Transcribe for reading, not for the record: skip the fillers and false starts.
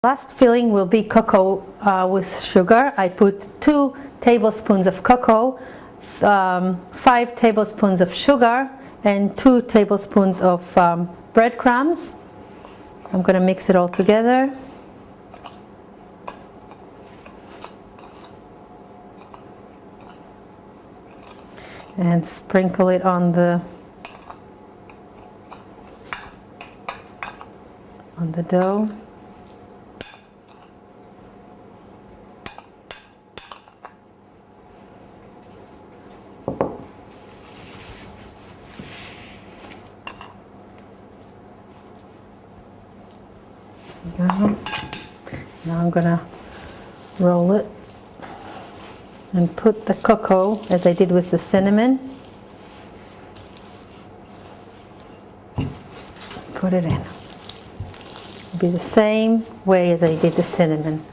Last filling will be cocoa with sugar. I put 2 tablespoons of cocoa, 5 tablespoons of sugar, and 2 tablespoons of breadcrumbs. I'm going to mix it all together. And sprinkle it on the dough. Now I'm going to roll it and put the cocoa, as I did with the cinnamon, put it in. It'll be the same way as I did the cinnamon.